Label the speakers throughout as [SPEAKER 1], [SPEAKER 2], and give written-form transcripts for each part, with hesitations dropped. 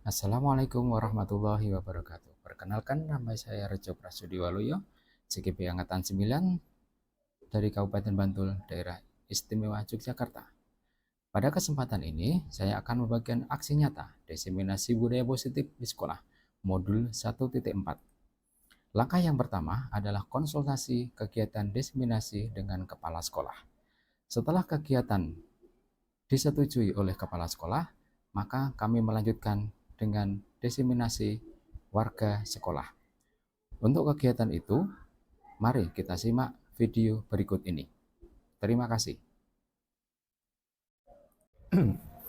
[SPEAKER 1] Assalamualaikum warahmatullahi wabarakatuh. Perkenalkan, nama saya Rejo Prasudiwaluyo, CGP Angkatan 9 dari Kabupaten Bantul, Daerah Istimewa Yogyakarta. Pada kesempatan ini, saya akan membagikan aksi nyata diseminasi budaya positif di sekolah, modul 1.4. Langkah yang pertama adalah konsultasi kegiatan diseminasi dengan kepala sekolah. Setelah kegiatan disetujui oleh kepala sekolah, maka kami melanjutkan dengan diseminasi warga sekolah. Untuk kegiatan itu, mari kita simak video berikut ini. Terima kasih.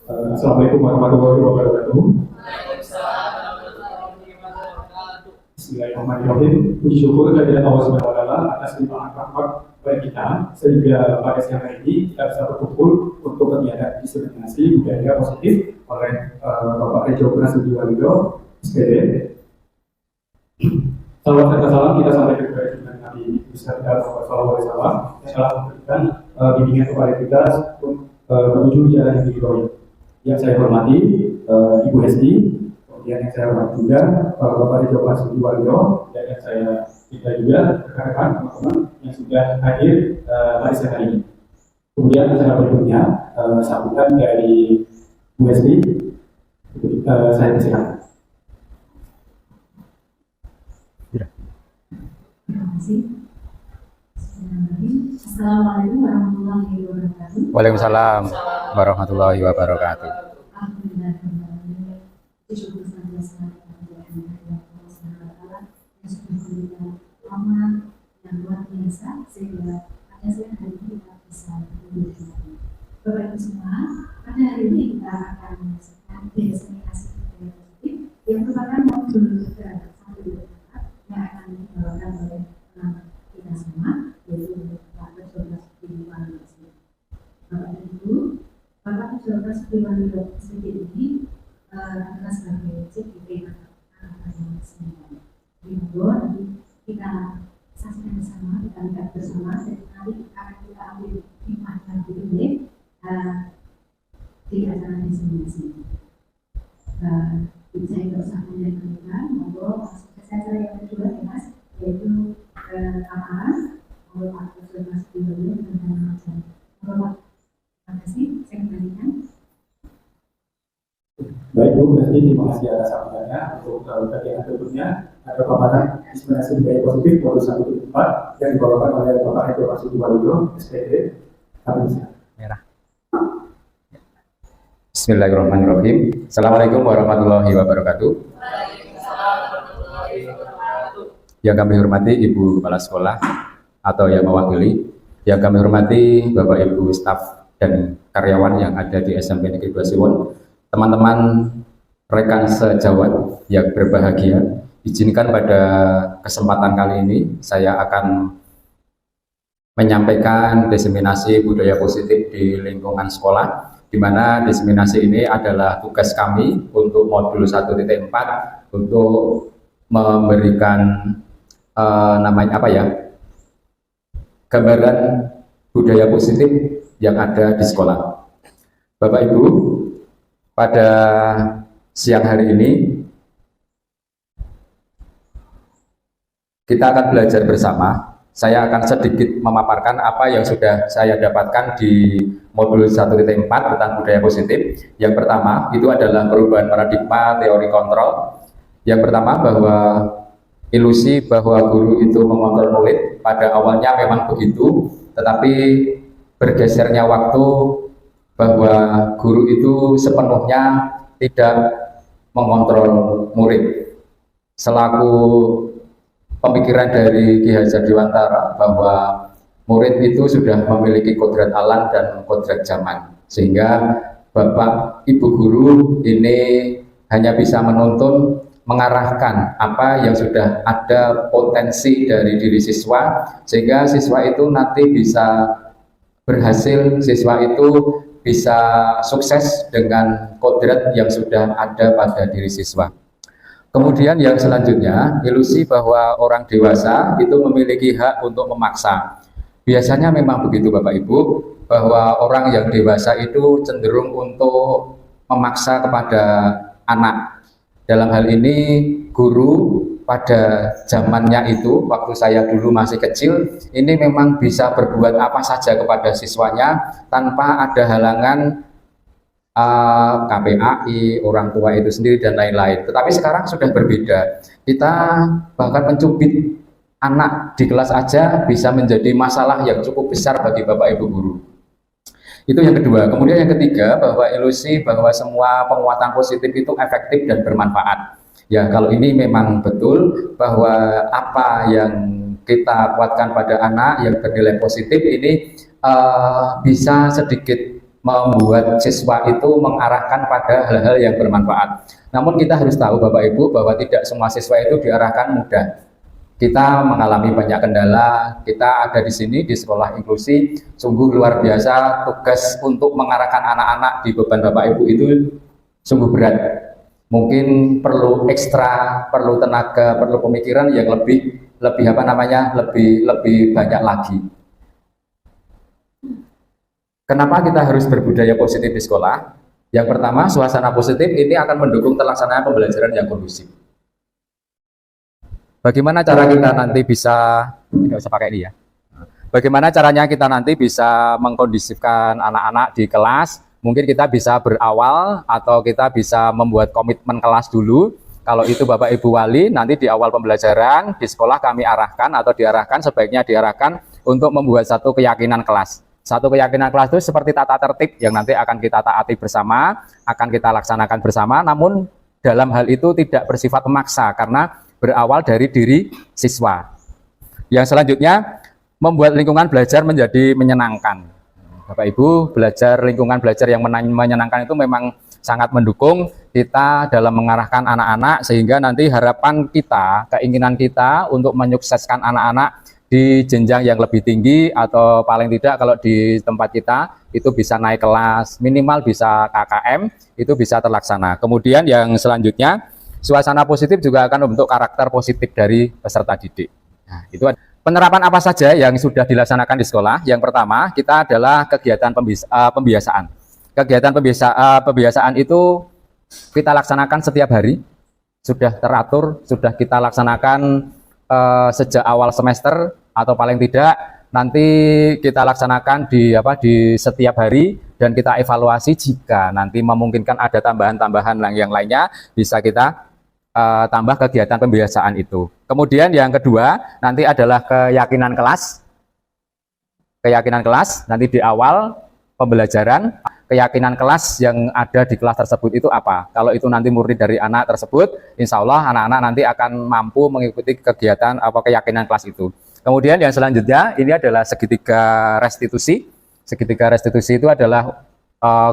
[SPEAKER 2] Assalamualaikum warahmatullahi wabarakatuh. Bismillahirrahmanirrahim. Puji syukur kehadirat Allah Subhanahu wa taala atas limpahan rahmat bagi kita sehingga pada siang hari ini kita bisa berkumpul untuk kegiatan diseminasi budaya positif oleh Bapak Rejo Prasudiwaluyo, SPD. Salam serta salam kita sampaikan kepada junjungan Nabi besar kita Muhammad SAW yang telah memberikan bimbingan kepada kita untuk menuju jalan yang diridhoi. Yang saya hormati Ibu Hesti, kemudian yang saya hormati juga Bapak Rejo Prasudiwaluyo, dan yang saya cintai juga rekan-rekan teman-teman yang sudah hadir pada siang hari ini. Kemudian acara berikutnya sambutan dari Bu Hesti, saya persilakan.
[SPEAKER 3] Terima kasih. Assalamualaikum warahmatullahi wabarakatuh.
[SPEAKER 1] Waalaikumsalam warahmatullahi wabarakatuh.
[SPEAKER 3] Alhamdulillah, bersyukur senantiasa kepada Allah Subhanahu wa taala yang sudah memberikan amal yang luar biasa sehingga pada siang hari ini kita bisa berkumpul. Bapak Ibu semua, pada hari ini kita akan menyaksikan diseminasi budaya positif yang merupakan modul ke-1 yang akan dibawakan oleh kita semua, yaitu Bapak Rejo Prasudiwaluyo. Bapak dan Ibu, Bapak Rejo Prasudiwaluyo SPD ini adalah sebagai CGP Angkatan 9. Monggo nanti kita saksikan bersama, kita lihat bersama, dan nanti akan kita ambil hikmah dan budaya di acara diseminasi. Saya tidak usah panjang-panjang, monggo masuk ke acara yang kedua ya Mas, yaitu paparan oleh Pak Rejo Prasudiwaluyo tentang mengajar. Terima kasih, saya kembalikan.
[SPEAKER 2] Baik Bu Hesti, terima kasih atas sambutannya. Untuk kegiatan berikutnya ada paparan diseminasi budaya positif modul 1.4 yang dibawakan oleh Bapak Rejo Prasudiwaluyo, SPD. Kami silakan.
[SPEAKER 1] Merah. Bismillahirrahmanirrahim. Assalamualaikum warahmatullahi wabarakatuh. Yang kami hormati Ibu Kepala Sekolah atau yang mewakili, yang kami hormati Bapak Ibu staf dan karyawan yang ada di SMP Negeri 2 Siwon, teman-teman rekan sejawat yang berbahagia, izinkan pada kesempatan kali ini saya akan menyampaikan diseminasi budaya positif di lingkungan sekolah, di mana diseminasi ini adalah tugas kami untuk modul 1.4 untuk memberikan gambaran budaya positif yang ada di sekolah. Bapak Ibu, pada siang hari ini kita akan belajar bersama. Saya akan sedikit memaparkan apa yang sudah saya dapatkan di modul 1.4 tentang budaya positif. Yang pertama itu adalah perubahan paradigma teori kontrol. Yang pertama bahwa ilusi bahwa guru itu mengontrol murid pada awalnya memang begitu, tetapi bergesernya waktu bahwa guru itu sepenuhnya tidak mengontrol murid. Selaku pemikiran dari Ki Hajar Dewantara bahwa murid itu sudah memiliki kodrat alam dan kodrat zaman, sehingga Bapak Ibu guru ini hanya bisa menuntun, mengarahkan apa yang sudah ada potensi dari diri siswa, sehingga siswa itu nanti bisa berhasil, siswa itu bisa sukses dengan kodrat yang sudah ada pada diri siswa. Kemudian yang selanjutnya, ilusi bahwa orang dewasa itu memiliki hak untuk memaksa. Biasanya memang begitu Bapak Ibu, bahwa orang yang dewasa itu cenderung untuk memaksa kepada anak. Dalam hal ini guru pada zamannya itu, waktu saya dulu masih kecil, ini memang bisa berbuat apa saja kepada siswanya tanpa ada halangan KPAI, orang tua itu sendiri dan lain-lain. Tetapi sekarang sudah berbeda. Kita bahkan mencubit anak di kelas aja bisa menjadi masalah yang cukup besar bagi Bapak Ibu guru. Itu yang kedua. Kemudian yang ketiga, bahwa ilusi bahwa semua penguatan positif itu efektif dan bermanfaat. Ya, kalau ini memang betul bahwa apa yang kita kuatkan pada anak yang bernilai positif ini bisa sedikit membuat siswa itu mengarahkan pada hal-hal yang bermanfaat. Namun kita harus tahu Bapak Ibu bahwa tidak semua siswa itu diarahkan mudah. Kita mengalami banyak kendala, kita ada di sini di sekolah inklusi, sungguh luar biasa tugas untuk mengarahkan anak-anak di beban Bapak Ibu itu sungguh berat. Mungkin perlu ekstra, perlu tenaga, perlu pemikiran yang lebih banyak lagi. Kenapa kita harus berbudaya positif di sekolah? Yang pertama, suasana positif ini akan mendukung terlaksananya pembelajaran yang kondusif. Bagaimana cara kita nanti bisa, tidak usah pakai ini ya. Bagaimana caranya kita nanti bisa mengkondisifkan anak-anak di kelas? Mungkin kita bisa berawal atau kita bisa membuat komitmen kelas dulu. Kalau itu Bapak Ibu Wali, nanti di awal pembelajaran di sekolah kami arahkan atau diarahkan, sebaiknya diarahkan untuk membuat satu keyakinan kelas. Satu keyakinan kelas itu seperti tata tertib yang nanti akan kita taati bersama, akan kita laksanakan bersama, namun dalam hal itu tidak bersifat memaksa karena berawal dari diri siswa. Yang selanjutnya, membuat lingkungan belajar menjadi menyenangkan. Bapak Ibu, lingkungan belajar yang menyenangkan itu memang sangat mendukung kita dalam mengarahkan anak-anak, sehingga nanti harapan kita, keinginan kita untuk menyukseskan anak-anak di jenjang yang lebih tinggi, atau paling tidak kalau di tempat kita itu bisa naik kelas, minimal bisa KKM, itu bisa terlaksana. Kemudian yang selanjutnya, suasana positif juga akan membentuk karakter positif dari peserta didik. Nah, itu penerapan apa saja yang sudah dilaksanakan di sekolah. Yang pertama, kita adalah kegiatan pembiasaan. Kegiatan pembiasaan itu kita laksanakan setiap hari, sudah teratur, sudah kita laksanakan sejak awal semester, atau paling tidak nanti kita laksanakan di setiap hari, dan kita evaluasi jika nanti memungkinkan ada tambahan-tambahan yang lainnya, bisa kita tambah kegiatan pembiasaan itu. Kemudian yang kedua nanti adalah keyakinan kelas. Keyakinan kelas nanti di awal pembelajaran, keyakinan kelas yang ada di kelas tersebut itu apa. Kalau itu nanti murni dari anak tersebut, insya Allah anak-anak nanti akan mampu mengikuti kegiatan keyakinan kelas itu. Kemudian yang selanjutnya ini adalah segitiga restitusi. Segitiga restitusi itu adalah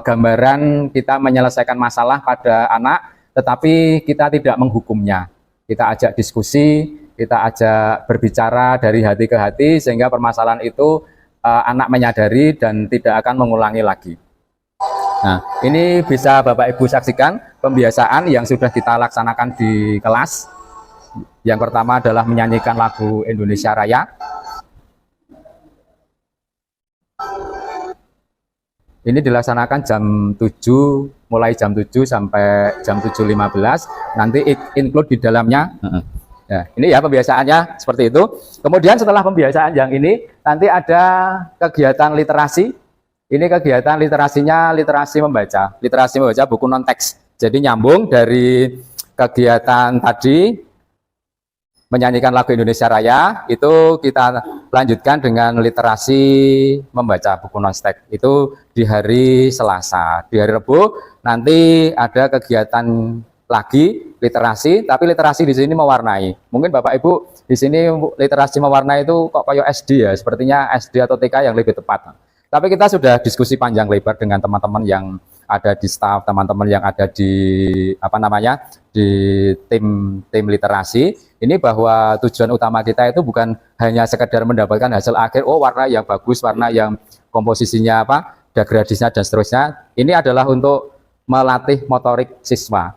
[SPEAKER 1] gambaran kita menyelesaikan masalah pada anak, tetapi kita tidak menghukumnya. Kita ajak diskusi, kita ajak berbicara dari hati ke hati, sehingga permasalahan itu anak menyadari dan tidak akan mengulangi lagi. Nah, ini bisa Bapak Ibu saksikan pembiasaan yang sudah kita laksanakan di kelas. Yang pertama adalah menyanyikan lagu Indonesia Raya. Ini dilaksanakan jam 7, mulai jam 7 sampai jam 7.15. Nanti include di dalamnya. Ya, ini ya pembiasaannya seperti itu. Kemudian setelah pembiasaan yang ini, nanti ada kegiatan literasi. Ini kegiatan literasinya literasi membaca buku non teks. Jadi nyambung dari kegiatan tadi menyanyikan lagu Indonesia Raya, itu kita lanjutkan dengan literasi membaca buku non teks. Itu di hari Selasa. Di hari Rabu nanti ada kegiatan lagi literasi, tapi literasi di sini mewarnai. Mungkin Bapak Ibu di sini literasi mewarnai itu kok kayak SD ya, sepertinya SD atau TK yang lebih tepat. Tapi kita sudah diskusi panjang lebar dengan teman-teman yang ada di staf, teman-teman yang ada di di tim literasi. Ini bahwa tujuan utama kita itu bukan hanya sekedar mendapatkan hasil akhir, warna yang bagus, warna yang komposisinya gradasinya dan seterusnya. Ini adalah untuk melatih motorik siswa.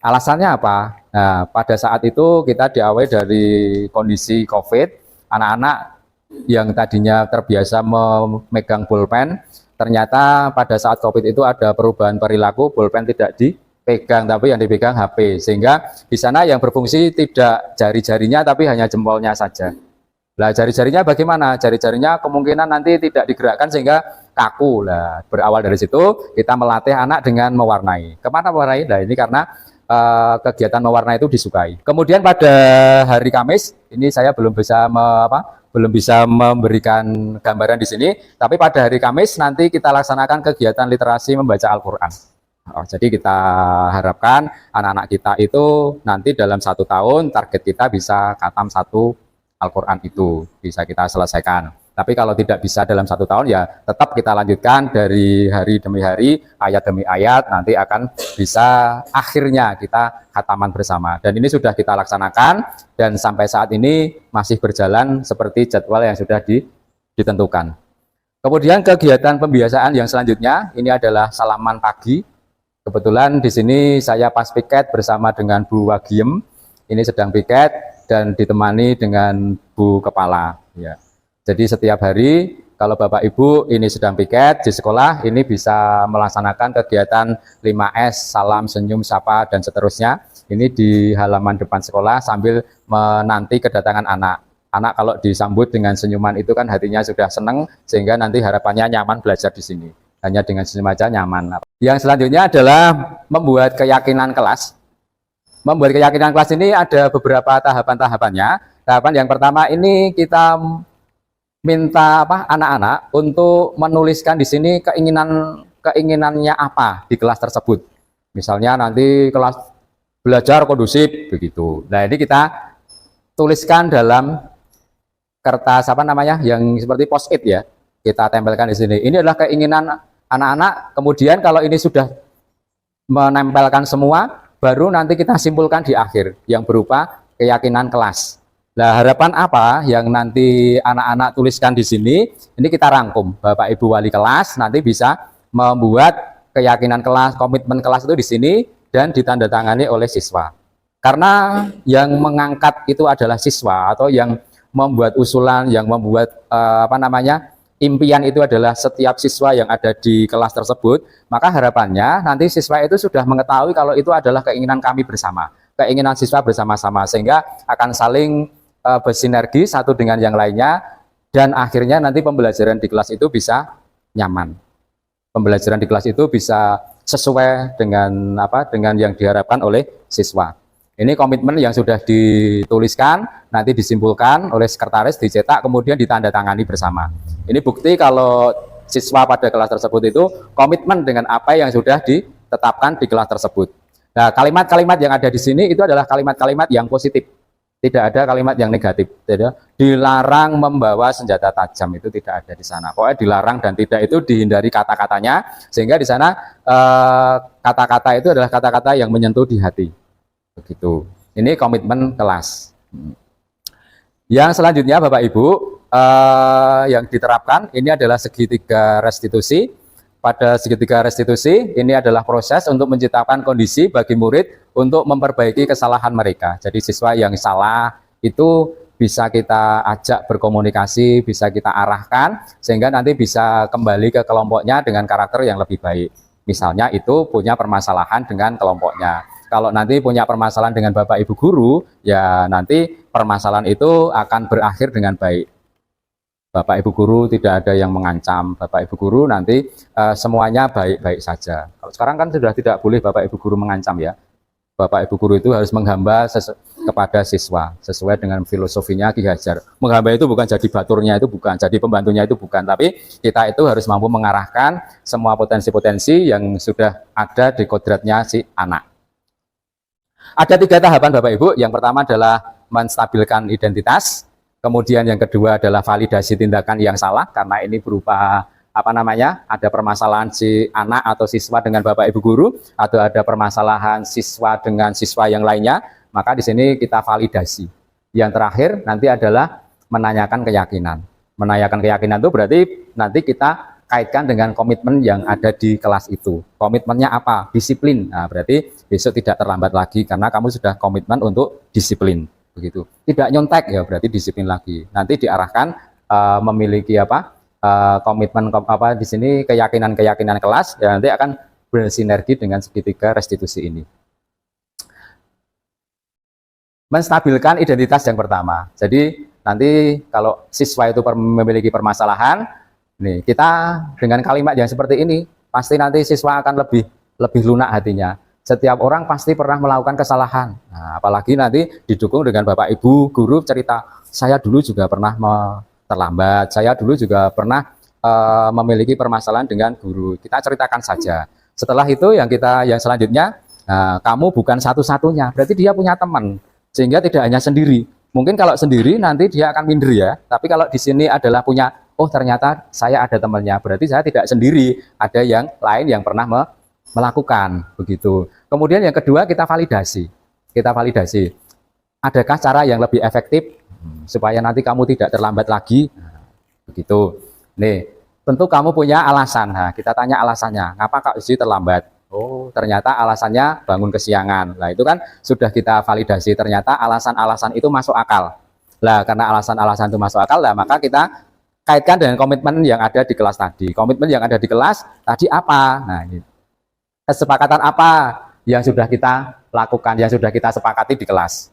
[SPEAKER 1] Alasannya apa? Nah, pada saat itu kita diawali dari kondisi COVID, anak-anak yang tadinya terbiasa memegang pulpen, ternyata pada saat COVID itu ada perubahan perilaku, pulpen tidak pegang, tapi yang dipegang HP, sehingga di sana yang berfungsi tidak jari-jarinya tapi hanya jempolnya saja. Nah, jari-jarinya bagaimana? Jari-jarinya kemungkinan nanti tidak digerakkan sehingga kaku. Nah, berawal dari situ kita melatih anak dengan mewarnai. Kemana mewarnai? Nah, ini karena kegiatan mewarnai itu disukai. Kemudian pada hari Kamis ini saya belum bisa memberikan gambaran di sini, tapi pada hari Kamis nanti kita laksanakan kegiatan literasi membaca Al-Quran. Jadi kita harapkan anak-anak kita itu nanti dalam 1 tahun target kita bisa khatam 1 Al-Quran itu bisa kita selesaikan. Tapi kalau tidak bisa dalam 1 tahun ya tetap kita lanjutkan dari hari demi hari, ayat demi ayat, nanti akan bisa akhirnya kita khataman bersama. Dan ini sudah kita laksanakan dan sampai saat ini masih berjalan seperti jadwal yang sudah ditentukan. Kemudian kegiatan pembiasaan yang selanjutnya ini adalah salaman pagi. Kebetulan di sini saya pas piket bersama dengan Bu Wagiem. Ini sedang piket dan ditemani dengan Bu Kepala. Ya. Jadi setiap hari kalau Bapak Ibu ini sedang piket di sekolah, ini bisa melaksanakan kegiatan 5S, salam, senyum, sapa, dan seterusnya. Ini di halaman depan sekolah sambil menanti kedatangan anak. Anak kalau disambut dengan senyuman itu kan hatinya sudah senang, sehingga nanti harapannya nyaman belajar di sini. Hanya dengan senyum aja nyaman. Yang selanjutnya adalah membuat keyakinan kelas. Membuat keyakinan kelas ini ada beberapa tahapan-tahapannya. Tahapan yang pertama ini kita minta anak-anak untuk menuliskan di sini keinginannya apa di kelas tersebut. Misalnya nanti kelas belajar kondusif begitu. Nah, ini kita tuliskan dalam kertas yang seperti post-it ya. Kita tempelkan di sini. Ini adalah keinginan anak-anak. Kemudian kalau ini sudah menempelkan semua, baru nanti kita simpulkan di akhir yang berupa keyakinan kelas. Nah, harapan apa yang nanti anak-anak tuliskan di sini, ini kita rangkum. Bapak Ibu wali kelas nanti bisa membuat keyakinan kelas, komitmen kelas itu di sini dan ditandatangani oleh siswa. Karena yang mengangkat itu adalah siswa atau yang membuat usulan, yang membuat impian itu adalah setiap siswa yang ada di kelas tersebut, maka harapannya nanti siswa itu sudah mengetahui kalau itu adalah keinginan kami bersama, keinginan siswa bersama-sama, sehingga akan saling bersinergi satu dengan yang lainnya, dan akhirnya nanti pembelajaran di kelas itu bisa nyaman. Pembelajaran di kelas itu bisa sesuai dengan dengan yang diharapkan oleh siswa. Ini komitmen yang sudah dituliskan, nanti disimpulkan oleh sekretaris, dicetak, kemudian ditandatangani bersama. Ini bukti kalau siswa pada kelas tersebut itu komitmen dengan apa yang sudah ditetapkan di kelas tersebut. Nah, kalimat-kalimat yang ada di sini itu adalah kalimat-kalimat yang positif. Tidak ada kalimat yang negatif. Tidak. Dilarang membawa senjata tajam, itu tidak ada di sana. Pokoknya dilarang dan tidak itu dihindari kata-katanya, sehingga di sana kata-kata itu adalah kata-kata yang menyentuh di hati. Begitu. Ini komitmen kelas. Yang selanjutnya Bapak Ibu yang diterapkan ini adalah segitiga restitusi. Pada segitiga restitusi ini adalah proses untuk menciptakan kondisi bagi murid untuk memperbaiki kesalahan mereka. Jadi siswa yang salah itu bisa kita ajak berkomunikasi, bisa kita arahkan sehingga nanti bisa kembali ke kelompoknya dengan karakter yang lebih baik. Misalnya itu punya permasalahan dengan kelompoknya. Kalau nanti punya permasalahan dengan Bapak Ibu guru, ya nanti permasalahan itu akan berakhir dengan baik. Bapak Ibu guru tidak ada yang mengancam, Bapak Ibu guru nanti semuanya baik-baik saja. Kalau sekarang kan sudah tidak boleh Bapak Ibu guru mengancam ya. Bapak Ibu guru itu harus menghamba kepada siswa sesuai dengan filosofinya Ki Hajar. Menghamba itu bukan jadi baturnya, itu bukan jadi pembantunya, itu bukan, tapi kita itu harus mampu mengarahkan semua potensi-potensi yang sudah ada di kodratnya si anak. Ada 3 tahapan Bapak Ibu. Yang pertama adalah menstabilkan identitas. Kemudian yang kedua adalah validasi tindakan yang salah, karena ini berupa ada permasalahan si anak atau siswa dengan Bapak Ibu guru, atau ada permasalahan siswa dengan siswa yang lainnya, maka di sini kita validasi. Yang terakhir nanti adalah menanyakan keyakinan. Menanyakan keyakinan itu berarti nanti kita kaitkan dengan komitmen yang ada di kelas itu. Komitmennya apa? Disiplin. Nah, berarti besok tidak terlambat lagi karena kamu sudah komitmen untuk disiplin. Begitu. Tidak nyontek ya berarti disiplin lagi. Nanti diarahkan memiliki komitmen di sini keyakinan kelas ya nanti akan bersinergi dengan segitiga restitusi ini. Menstabilkan identitas yang pertama. Jadi nanti kalau siswa itu memiliki permasalahan, nih kita dengan kalimat yang seperti ini, pasti nanti siswa akan lebih lunak hatinya. Setiap orang pasti pernah melakukan kesalahan. Nah, apalagi nanti didukung dengan Bapak Ibu guru cerita, saya dulu juga pernah terlambat, saya dulu juga pernah memiliki permasalahan dengan guru. Kita ceritakan saja. Setelah itu yang selanjutnya, nah, kamu bukan satu-satunya, berarti dia punya teman, sehingga tidak hanya sendiri. Mungkin kalau sendiri nanti dia akan minder ya, tapi kalau di sini adalah punya, oh ternyata saya ada temannya, berarti saya tidak sendiri, ada yang lain yang pernah melakukan begitu. Kemudian yang kedua kita validasi. Adakah cara yang lebih efektif supaya nanti kamu tidak terlambat lagi? Begitu. Nih, tentu kamu punya alasan. Nah, kita tanya alasannya. Ngapa Kak Uzi terlambat? Oh, ternyata alasannya bangun kesiangan. Nah, itu kan sudah kita validasi. Ternyata alasan-alasan itu masuk akal. Lah, karena alasan-alasan itu masuk akal, lah maka kita kaitkan dengan komitmen yang ada di kelas tadi. Komitmen yang ada di kelas tadi apa? Nah, ini. Kesepakatan apa yang sudah kita lakukan, yang sudah kita sepakati di kelas.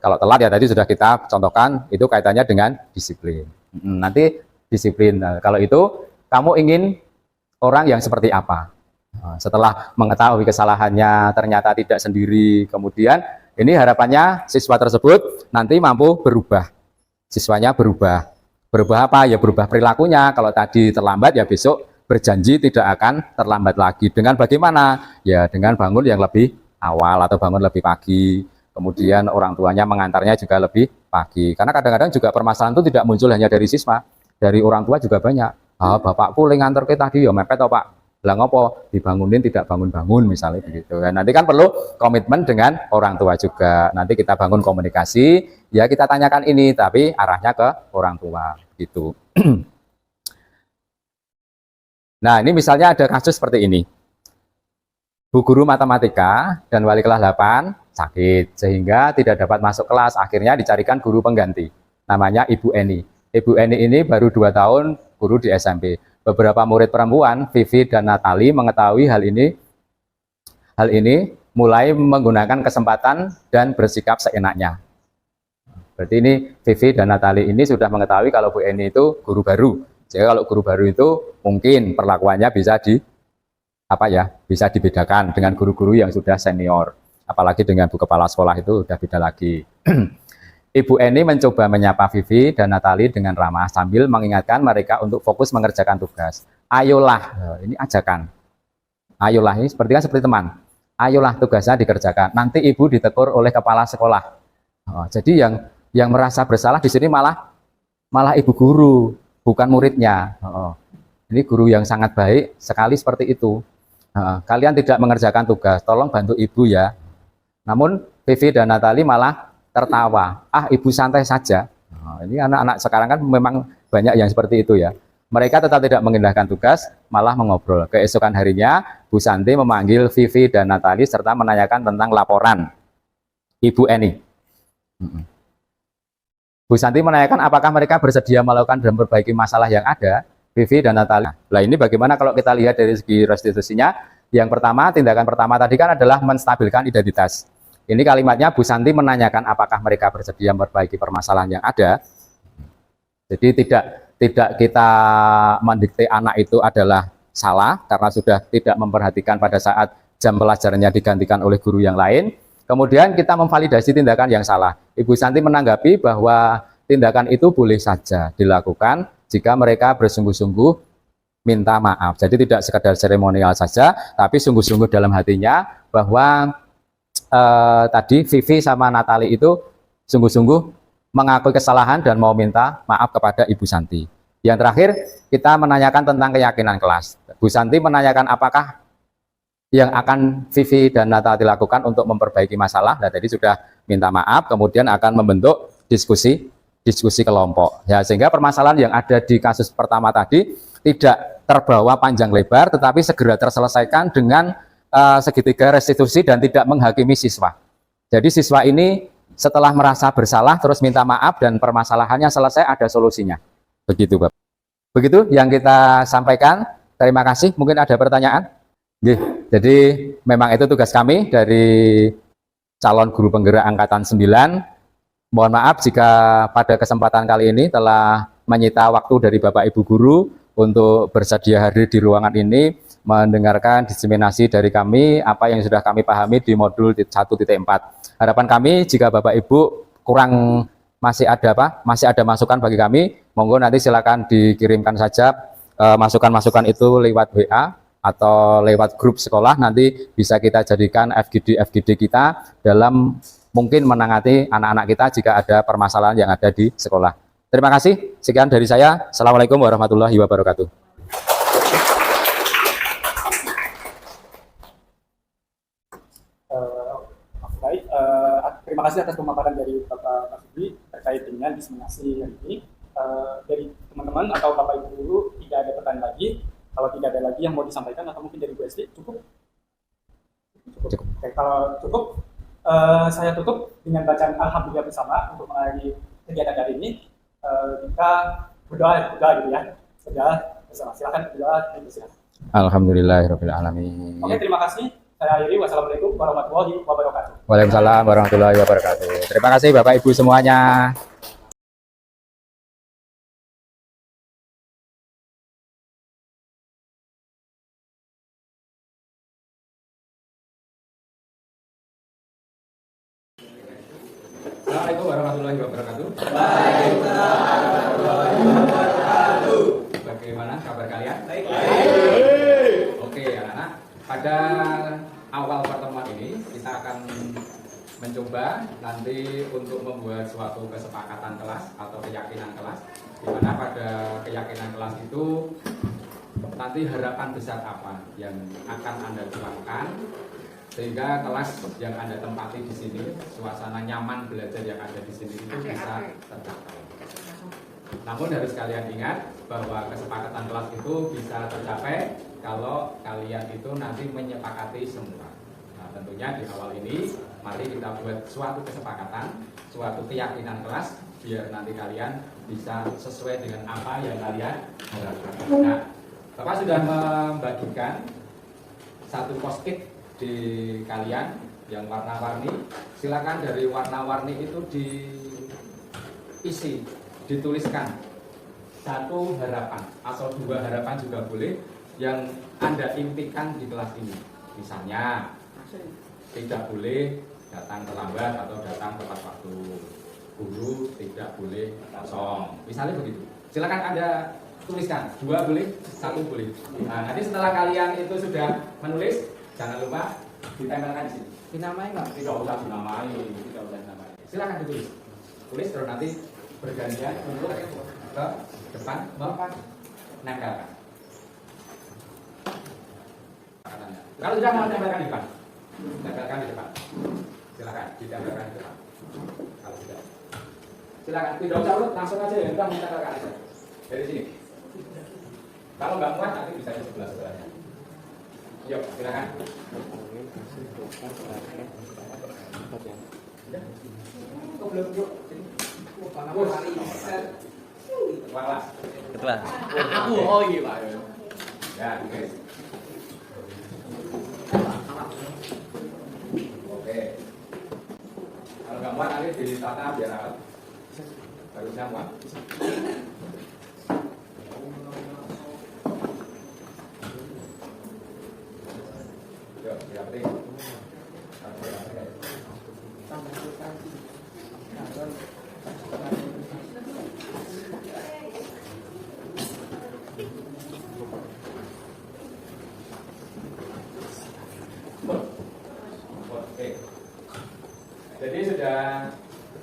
[SPEAKER 1] Kalau telat ya tadi sudah kita contohkan, itu kaitannya dengan disiplin. Nanti disiplin. Nah, kalau itu kamu ingin orang yang seperti apa? Setelah mengetahui kesalahannya, ternyata tidak sendiri, kemudian ini harapannya siswa tersebut nanti mampu berubah. Siswanya berubah. Berubah apa? Ya berubah perilakunya. Kalau tadi terlambat ya besok berjanji tidak akan terlambat lagi. Dengan bagaimana? Ya dengan bangun yang lebih awal atau bangun lebih pagi. Kemudian orang tuanya mengantarnya juga lebih pagi. Karena kadang-kadang juga permasalahan itu tidak muncul hanya dari siswa. Dari orang tua juga banyak. Bapakku ngantar ke tadi ya mepet toh Pak. Lah ngopo? Dibangunin tidak bangun-bangun misalnya begitu. Dan nanti kan perlu komitmen dengan orang tua juga. Nanti kita bangun komunikasi, ya kita tanyakan ini tapi arahnya ke orang tua gitu. Nah, ini misalnya ada kasus seperti ini. Bu guru matematika dan wali kelas 8 sakit, sehingga tidak dapat masuk kelas. Akhirnya dicarikan guru pengganti. Namanya Ibu Eni. Ibu Eni ini baru 2 tahun guru di SMP. Beberapa murid perempuan, Vivi dan Natali, mengetahui hal ini mulai menggunakan kesempatan dan bersikap seenaknya. Berarti ini Vivi dan Natali ini sudah mengetahui kalau Bu Eni itu guru baru. Jadi kalau guru baru itu mungkin perlakuannya bisa bisa dibedakan dengan guru-guru yang sudah senior. Apalagi dengan Bu Kepala Sekolah itu sudah beda lagi. Ibu Eni mencoba menyapa Vivi dan Natali dengan ramah sambil mengingatkan mereka untuk fokus mengerjakan tugas. Ayolah, ini ajakan. Ayolah ini seperti teman. Ayolah tugasnya dikerjakan. Nanti ibu ditegur oleh kepala sekolah. Jadi yang merasa bersalah di sini malah ibu guru, bukan muridnya. Ini guru yang sangat baik sekali seperti itu. Kalian tidak mengerjakan tugas, tolong bantu ibu ya. Namun Vivi dan Natali malah tertawa. Ibu santai saja. Ini anak-anak sekarang kan memang banyak yang seperti itu ya. Mereka tetap tidak mengindahkan tugas, malah mengobrol. Keesokan harinya, Bu Santi memanggil Vivi dan Natali serta menanyakan tentang laporan Ibu Eni. Bu Santi menanyakan apakah mereka bersedia melakukan dan memperbaiki masalah yang ada. Vivi dan Natali. Nah ini bagaimana kalau kita lihat dari segi restitusinya? Yang pertama, tindakan pertama tadi kan adalah menstabilkan identitas. Ini kalimatnya Bu Santi menanyakan apakah mereka bersedia memperbaiki permasalahan yang ada. Jadi tidak kita mendikte anak itu adalah salah karena sudah tidak memperhatikan pada saat jam pelajarannya digantikan oleh guru yang lain. Kemudian kita memvalidasi tindakan yang salah. Ibu Santi menanggapi bahwa tindakan itu boleh saja dilakukan jika mereka bersungguh-sungguh minta maaf. Jadi tidak sekedar seremonial saja, tapi sungguh-sungguh dalam hatinya bahwa tadi Vivi sama Natali itu sungguh-sungguh mengakui kesalahan dan mau minta maaf kepada Ibu Santi. Yang terakhir, kita menanyakan tentang keyakinan kelas. Bu Santi menanyakan apakah yang akan Vivi dan Natali lakukan untuk memperbaiki masalah. Nah, tadi sudah minta maaf, kemudian akan membentuk diskusi kelompok. Ya, sehingga permasalahan yang ada di kasus pertama tadi tidak terbawa panjang lebar, tetapi segera terselesaikan dengan segitiga restitusi dan tidak menghakimi siswa. Jadi siswa ini setelah merasa bersalah terus minta maaf dan permasalahannya selesai, ada solusinya. Begitu Bapak. Begitu yang kita sampaikan. Terima kasih. Mungkin ada pertanyaan? Nggih, jadi memang itu tugas kami dari calon guru penggerak angkatan 9. Mohon maaf jika pada kesempatan kali ini telah menyita waktu dari Bapak Ibu guru untuk bersedia hadir di ruangan ini mendengarkan diseminasi dari kami apa yang sudah kami pahami di modul 1.4. Harapan kami jika Bapak Ibu kurang masih ada masukan bagi kami, monggo nanti silakan dikirimkan saja masukan-masukan itu lewat WA atau lewat grup sekolah, nanti bisa kita jadikan FGD kita dalam mungkin menangani anak-anak kita jika ada permasalahan yang ada di sekolah. Terima kasih, sekian dari saya. Assalamualaikum warahmatullahi wabarakatuh.
[SPEAKER 2] Baik, terima kasih atas pemaparan dari Bapak Kasubdi terkait dengan diseminasi hari ini. Dari teman-teman atau Bapak Ibu guru tidak ada pertanyaan lagi. Kalau tidak ada lagi yang mau disampaikan atau mungkin dari Bu SD, cukup? Oke, kalau cukup, saya tutup dengan bacaan Alhamdulillah bersama untuk mengakhiri kegiatan hari ini. Kita berdoa gitu ya. Berdoa bersama. Silakan berdoa. Silakan.
[SPEAKER 1] Alhamdulillahirabbil alamin.
[SPEAKER 2] Oke, terima kasih. Saya akhiri. Wassalamualaikum warahmatullahi wabarakatuh.
[SPEAKER 1] Waalaikumsalam warahmatullahi wabarakatuh. Terima kasih Bapak Ibu semuanya. Assalamualaikum warahmatullahi wabarakatuh. Waalaikumsalam warahmatullahi wabarakatuh. Bagaimana kabar kalian? Baik. Oke, anak-anak. Pada awal pertemuan ini kita akan mencoba nanti untuk membuat suatu kesepakatan kelas atau keyakinan kelas, di mana pada keyakinan kelas itu nanti harapan besar apa yang akan Anda lakukan sehingga kelas yang Anda tempati di sini, suasana nyaman belajar yang ada di sini itu bisa tercapai. Namun harus kalian ingat bahwa kesepakatan kelas itu bisa tercapai kalau kalian itu nanti menyepakati semua. Nah, tentunya di awal ini mari kita buat suatu kesepakatan, suatu keyakinan kelas biar nanti kalian bisa sesuai dengan apa yang kalian harapkan. Nah, Bapak sudah membagikan satu post-it di kalian yang warna-warni. Silakan dari warna-warni itu diisi, dituliskan satu harapan atau dua harapan juga boleh yang Anda impikan di kelas ini. Misalnya tidak boleh datang terlambat atau datang tepat waktu, guru tidak boleh kosong, misalnya begitu. Silakan Anda tuliskan, dua boleh, satu boleh. Nah, nanti setelah kalian itu sudah menulis, jangan lupa ditempelkan di sini. Dinamai nggak? Tidak usah dinamai, tidak usah dinamai. Silakan ditulis. Tulis terus nanti bergantian untuk ke depan menempelkan. Kalau sudah mau tempelkan di depan, tempelkan di depan. Silakan ditempelkan di depan. Kalau sudah, silakan. Tidak usah urut, langsung aja ya, udah menempelkan aja dari sini. Kalau nggak muat nanti bisa di sebelah sebelahnya. Yuk, silakan. Oh, belum yuk. Ketua. Aku oh iya Pak. Ya, oke. Oke. Kalau nggak muat nanti ditata biar awet. Harusnya muat. Yuk, tidak penting. Oke. Jadi sudah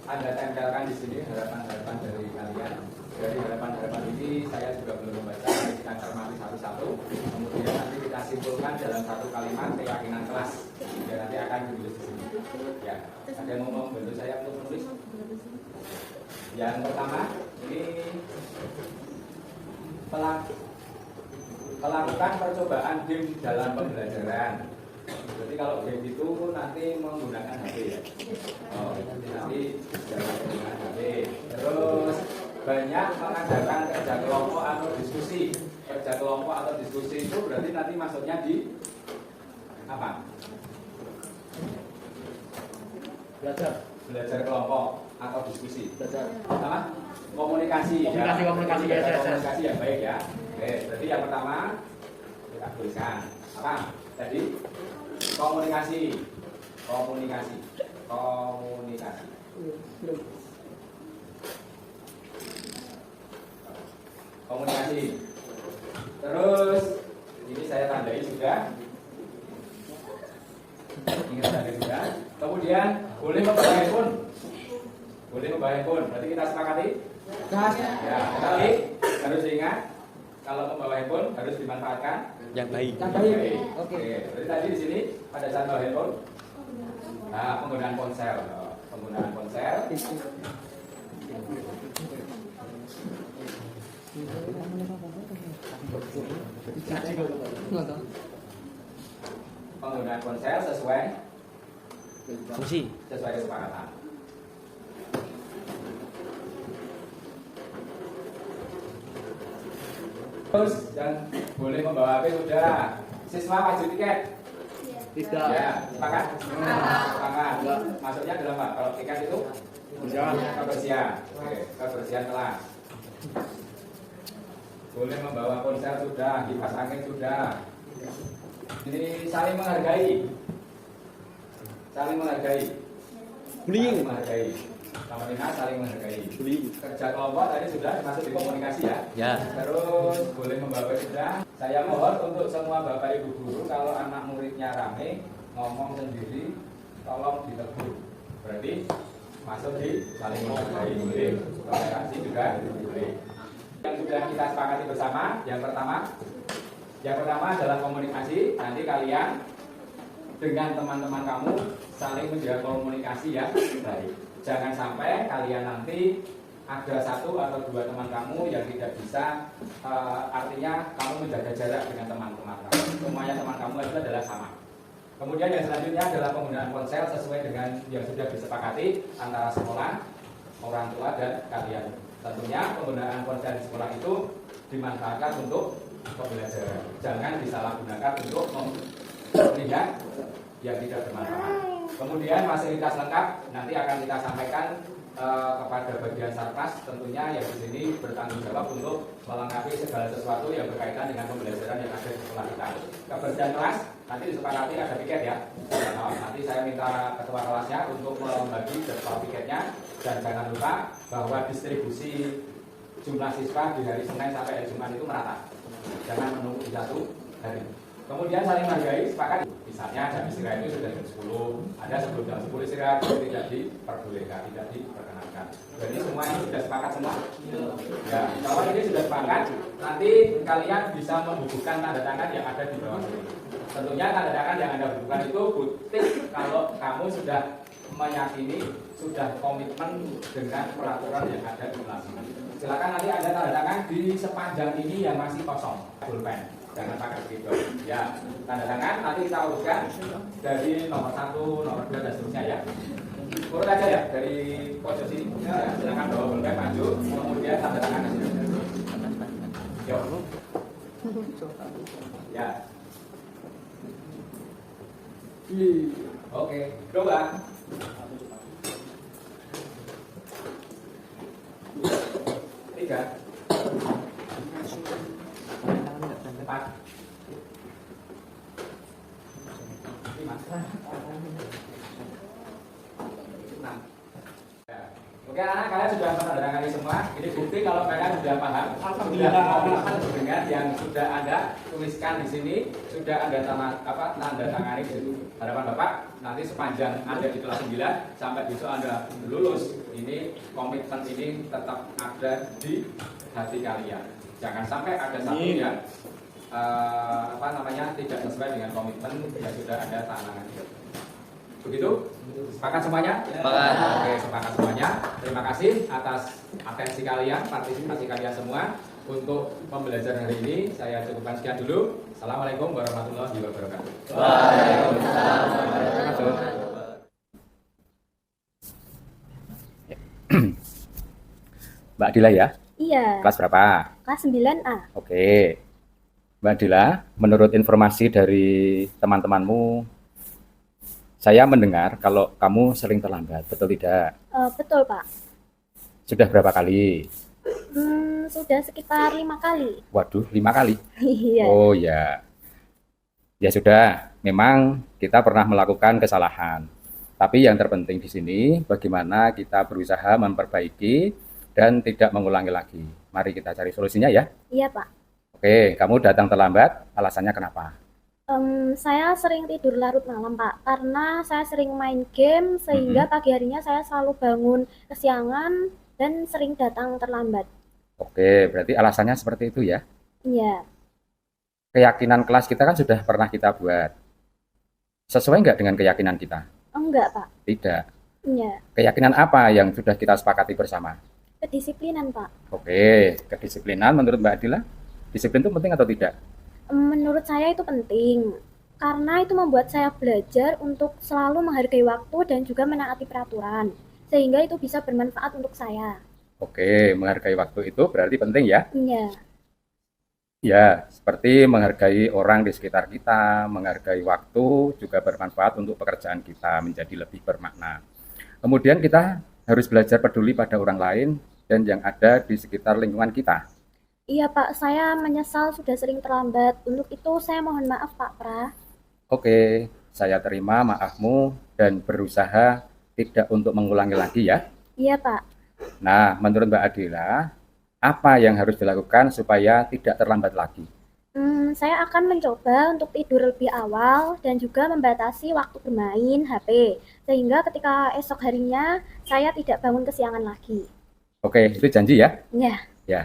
[SPEAKER 1] Anda tempelkan di sini harapan-harapan dari kalian. Dari harapan-harapan ini saya juga belum membaca, kita cermati satu-satu. Kemudian nanti kita simpulkan dalam satu kalimat keyakinan kelas. Dan nanti akan ditulis di sini. Ya, ada yang mau membantu saya untuk menulis? Yang pertama, ini melakukan percobaan game dalam pembelajaran. Jadi kalau game itu nanti menggunakan HP ya. Oh, nanti menggunakan HP. Terus banyak mengadakan kerja kelompok atau diskusi. Kerja kelompok atau diskusi itu berarti nanti masuknya di Apa? Belajar kelompok atau diskusi. Apa? Komunikasi.
[SPEAKER 4] Komunikasi ya.
[SPEAKER 1] Komunikasi yang baik ya. Oke, berarti yang pertama kita tuliskan apa? Tadi komunikasi. Terus ini saya tandai juga. Kemudian boleh membawa handphone. Berarti kita sepakati? Ya, tetapi harus diingat kalau membawa handphone harus dimanfaatkan
[SPEAKER 4] Yang baik.
[SPEAKER 1] Oke. Berarti tadi di sini pada saat bawa handphone, penggunaan ponsel. Penggunaan ponsel sesuai
[SPEAKER 4] Fungsi.
[SPEAKER 1] kesepakatan. Terus dan boleh membawa HP sudah. Siswa wajib tiket.
[SPEAKER 4] Tidak.
[SPEAKER 1] Ya, sepakat? Sepakat. Maksudnya adalah apa? Kalau tiket itu kebersihan. Oke, kebersihan kelas. Boleh membawa ponsel sudah, kipas angin sudah. Ini saling menghargai.
[SPEAKER 4] Bullying.
[SPEAKER 1] Sama Nina saling menghargai.
[SPEAKER 4] Bullying.
[SPEAKER 1] Kerja kelompok tadi sudah masuk di komunikasi ya.
[SPEAKER 4] Ya.
[SPEAKER 1] Terus boleh membawa sudah. Saya mohon untuk semua bapak ibu guru kalau anak muridnya rame ngomong sendiri tolong ditegur. Berarti masuk di saling menghargai. Boleh. Toleransi juga boleh. Yang sudah kita sepakati bersama, yang pertama adalah komunikasi. Nanti kalian dengan teman-teman kamu saling menjaga komunikasi yang baik. Jangan sampai kalian nanti ada satu atau dua teman kamu yang tidak bisa, artinya kamu menjaga jarak dengan teman-teman kamu. Semuanya teman kamu itu adalah sama. Kemudian yang selanjutnya adalah penggunaan ponsel sesuai dengan yang sudah disepakati antara sekolah, orang tua dan kalian. Tentunya penggunaan ponsel di sekolah itu dimanfaatkan untuk pembelajaran. Jangan disalahgunakan untuk melihat yang tidak bermanfaat. Kemudian fasilitas lengkap nanti akan kita sampaikan kepada bagian Sarkas, tentunya yang di sini bertanggung jawab untuk melengkapi segala sesuatu yang berkaitan dengan pembelajaran yang ada di sekolah kita. Kebersihan kelas nanti disepakati ada piket ya. Nanti saya minta ketua kelasnya untuk membagi jadwal piketnya, dan jangan lupa bahwa distribusi jumlah siswa di hari Senin sampai hari Jumat itu merata. Jangan menunggu di satu hari. Kemudian saling menghargai, sepakat. Misalnya jam istirahat itu sudah jam 10, ada sebelum jam 10 istirahat, itu tidak diperbolehkan, tidak diperkenankan. Jadi semua ini sudah sepakat semua. Ya, kalau ini sudah sepakat, nanti kalian bisa membubuhkan tanda tangan yang ada di bawah ini. Tentunya tanda tangan yang Anda bubuhkan itu bukti kalau kamu sudah meyakini, sudah komitmen dengan peraturan yang ada di kelas ini. Silakan nanti Anda tanda tangan di sepanjang ini yang masih kosong, pulpen. Jangan pakai begitu. Ya, tanda tangan nanti kita uruskan dari nomor 1, nomor 2 dan seterusnya ya. Urut aja ya dari pojok sini. Ya, silakan bawa pulpen maju, kemudian tanda tangan di sini. Yuk. Ya. Oke, coba. Tiga. 4 5. Ya. Oke anak, kalian sudah menandatangani semua. Ini bukti kalau kalian sudah paham, sudah komitmen dengan yang sudah Anda tuliskan di sini, sudah Anda tanda tangani di situ. Harapan Bapak nanti sepanjang Anda di kelas 9 sampai besok Anda lulus, ini komitmen ini tetap ada di hati kalian. Jangan sampai ada satu yang tidak sesuai dengan komitmen yang sudah ada tantangan. Begitu? Sepakat semuanya?
[SPEAKER 4] Sepakat.
[SPEAKER 1] Oke, sepakat semuanya. Terima kasih atas atensi kalian, partisipasi kalian semua untuk pembelajaran hari ini. Saya cukupkan sekian dulu. Assalamualaikum warahmatullahi wabarakatuh.
[SPEAKER 4] Waalaikumsalam warahmatullahi wabarakatuh.
[SPEAKER 1] Mbak Dila ya?
[SPEAKER 5] Iya,
[SPEAKER 1] Kelas berapa?
[SPEAKER 5] kelas 9A.
[SPEAKER 1] Oke. Mbak Dila, menurut informasi dari teman-temanmu, saya mendengar kalau kamu sering terlambat, betul tidak?
[SPEAKER 5] Betul, Pak.
[SPEAKER 1] Sudah berapa kali?
[SPEAKER 5] Sudah sekitar 5 kali.
[SPEAKER 1] Waduh, 5 kali?
[SPEAKER 5] Iya.
[SPEAKER 1] Oh ya, ya sudah. Memang kita pernah melakukan kesalahan. Tapi yang terpenting di sini, bagaimana kita berusaha memperbaiki dan tidak mengulangi lagi. Mari kita cari solusinya ya.
[SPEAKER 5] Iya, Pak.
[SPEAKER 1] Oke, kamu datang terlambat, alasannya kenapa?
[SPEAKER 5] Saya sering tidur larut malam, Pak, karena saya sering main game sehingga pagi harinya saya selalu bangun kesiangan dan sering datang terlambat.
[SPEAKER 1] Oke, berarti alasannya seperti itu ya.
[SPEAKER 5] Iya.
[SPEAKER 1] Keyakinan kelas kita kan sudah pernah kita buat. Sesuai nggak dengan keyakinan kita?
[SPEAKER 5] Enggak, Pak.
[SPEAKER 1] Tidak.
[SPEAKER 5] Iya.
[SPEAKER 1] Keyakinan apa yang sudah kita sepakati bersama?
[SPEAKER 5] Kedisiplinan, Pak.
[SPEAKER 1] Oke, kedisiplinan menurut Mbak Adila, disiplin itu penting atau tidak?
[SPEAKER 5] Menurut saya itu penting, karena itu membuat saya belajar untuk selalu menghargai waktu dan juga menaati peraturan, sehingga itu bisa bermanfaat untuk saya.
[SPEAKER 1] Oke, menghargai waktu itu berarti penting ya?
[SPEAKER 5] Iya.
[SPEAKER 1] Ya, seperti menghargai orang di sekitar kita, menghargai waktu juga bermanfaat untuk pekerjaan kita menjadi lebih bermakna. Kemudian kita harus belajar peduli pada orang lain dan yang ada di sekitar lingkungan kita.
[SPEAKER 5] Iya, Pak, saya menyesal sudah sering terlambat. Untuk itu saya mohon maaf, Pak Pra.
[SPEAKER 1] Oke, saya terima maafmu dan berusaha tidak untuk mengulangi lagi ya.
[SPEAKER 5] Iya, Pak.
[SPEAKER 1] Nah, menurut Mbak Adila, apa yang harus dilakukan supaya tidak terlambat lagi?
[SPEAKER 5] Saya akan mencoba untuk tidur lebih awal dan juga membatasi waktu bermain HP, sehingga ketika esok harinya saya tidak bangun kesiangan lagi.
[SPEAKER 1] Oke, itu janji ya?
[SPEAKER 5] Iya.
[SPEAKER 1] Ya.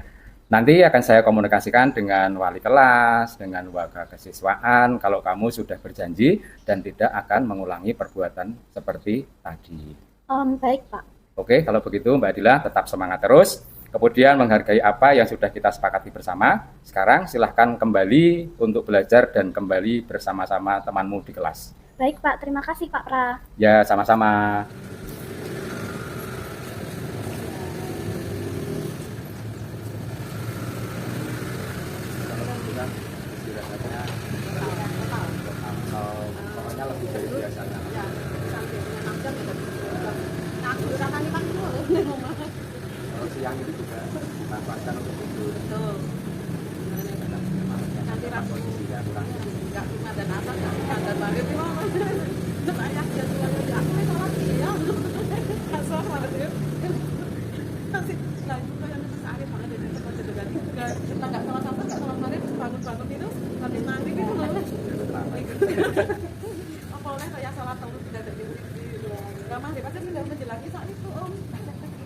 [SPEAKER 1] Nanti akan saya komunikasikan dengan wali kelas, dengan warga kesiswaan kalau kamu sudah berjanji dan tidak akan mengulangi perbuatan seperti tadi.
[SPEAKER 5] Baik, Pak.
[SPEAKER 1] Oke, kalau begitu Mbak Adila tetap semangat terus. Kemudian menghargai apa yang sudah kita sepakati bersama. Sekarang silahkan kembali untuk belajar dan kembali bersama-sama temanmu di kelas.
[SPEAKER 5] Baik, Pak. Terima kasih, Pak Pra.
[SPEAKER 1] Ya, sama-sama. Pokoknya lebih dari biasanya. Kalau siang itu juga dimanfaatkan untuk tidur. Nanti kondisinya kurang.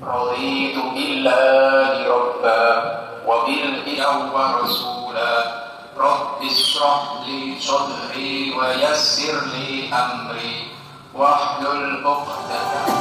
[SPEAKER 6] رضيت بالله ربا وبالإله رسولا رب اشرح لي صدري ويسر لي أمري واحلل عقدة